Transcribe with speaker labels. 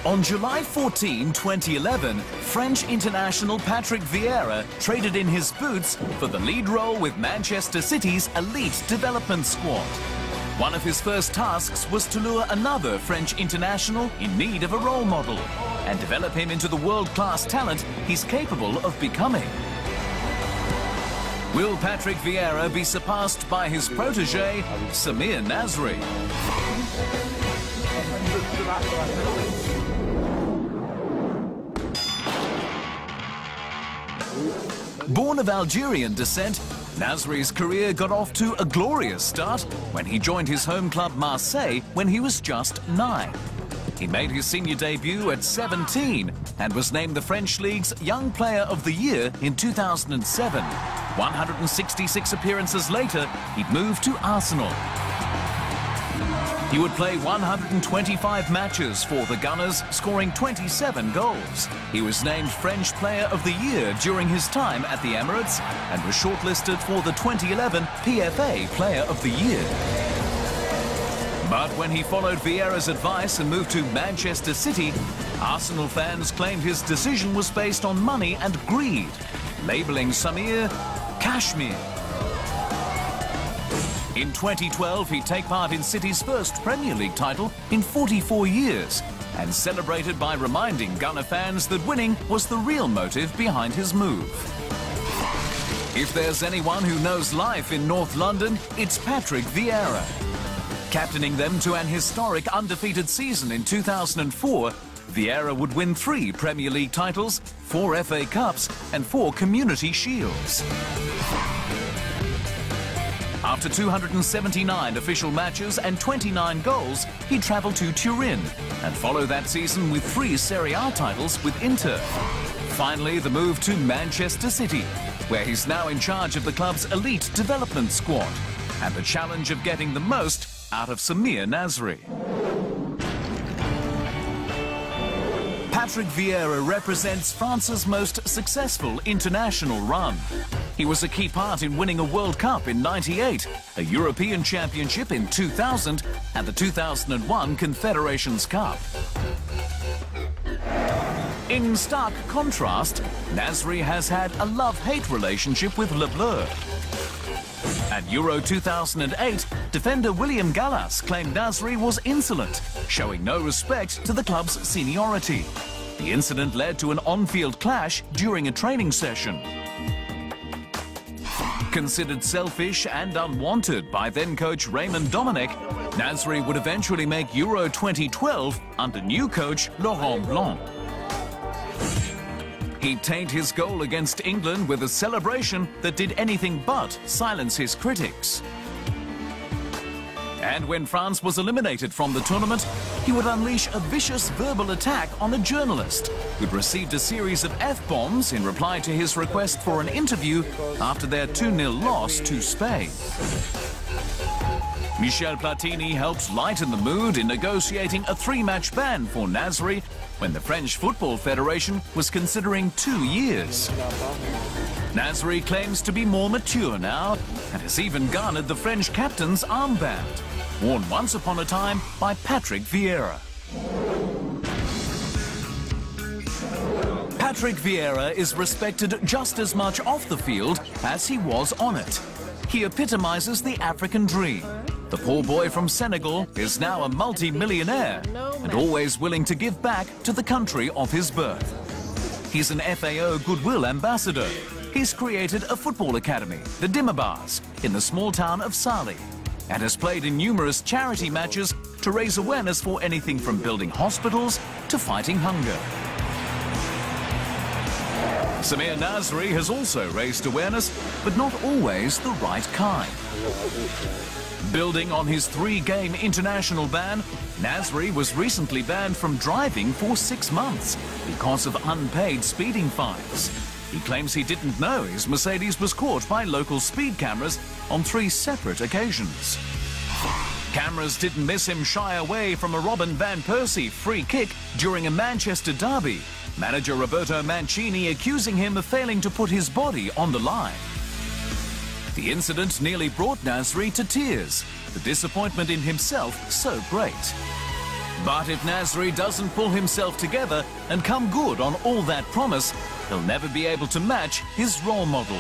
Speaker 1: On July 14, 2011, French international Patrick Vieira traded in his boots for the lead role with Manchester City's elite development squad. One of his first tasks was to lure another French international in need of a role model and develop him into the world-class talent he's capable of becoming. Will Patrick Vieira be surpassed by his protege, Samir Nasri? Born of Algerian descent, Nasri's career got off to a glorious start when he joined his home club Marseille when he was just 9. He made his senior debut at 17 and was named the French League's Young Player of the Year in 2007. 166 appearances later, he'd moved to Arsenal. He would play 125 matches for the Gunners, scoring 27 goals. He was named French Player of the Year during his time at the Emirates and was shortlisted for the 2011 PFA Player of the Year. But when he followed Vieira's advice and moved to Manchester City, Arsenal fans claimed his decision was based on money and greed, labelling Samir Kashmir. In 2012, he'd take part in City's first Premier League title in 44 years and celebrated by reminding Gunner fans that winning was the real motive behind his move. If there's anyone who knows life in North London, it's Patrick Vieira. Captaining them to an historic undefeated season in 2004, Vieira would win 3 Premier League titles, 4 FA Cups and 4 Community Shields. After 279 official matches and 29 goals, he travelled to Turin and followed that season with 3 Serie A titles with Inter. Finally, the move to Manchester City, where he's now in charge of the club's elite development squad and the challenge of getting the most out of Samir Nasri. Patrick Vieira represents France's most successful international run. He was a key part in winning a World Cup in '98, a European Championship in 2000, and the 2001 Confederations Cup. In stark contrast, Nasri has had a love-hate relationship with Le Bleu. At Euro 2008, defender William Gallas claimed Nasri was insolent, showing no respect to the club's seniority. The incident led to an on-field clash during a training session. Considered selfish and unwanted by then-coach Raymond Domenech, Nasri would eventually make Euro 2012 under new coach Laurent Blanc. He'd taint his goal against England with a celebration that did anything but silence his critics. And when France was eliminated from the tournament, he would unleash a vicious verbal attack on a journalist who'd received a series of F-bombs in reply to his request for an interview after their 2-0 loss to Spain. Michel Platini helped lighten the mood in negotiating a 3-match ban for Nasri when the French Football Federation was considering 2 years. Nasri claims to be more mature now and has even garnered the French captain's armband, worn once upon a time by Patrick Vieira. Patrick Vieira is respected just as much off the field as he was on it. He epitomizes the African dream. The poor boy from Senegal is now a multi-millionaire and always willing to give back to the country of his birth. He's an FAO Goodwill Ambassador. He's created a football academy, the Dimabars, in the small town of Sali, and has played in numerous charity matches to raise awareness for anything from building hospitals to fighting hunger. Samir Nasri has also raised awareness, but not always the right kind. Building on his 3-game international ban, Nasri was recently banned from driving for 6 months because of unpaid speeding fines. He claims he didn't know his Mercedes was caught by local speed cameras on 3 separate occasions. Cameras didn't miss him shy away from a Robin van Persie free kick during a Manchester derby, manager Roberto Mancini accusing him of failing to put his body on the line. The incident nearly brought Nasri to tears, the disappointment in himself so great. But if Nasri doesn't pull himself together and come good on all that promise, he'll never be able to match his role model.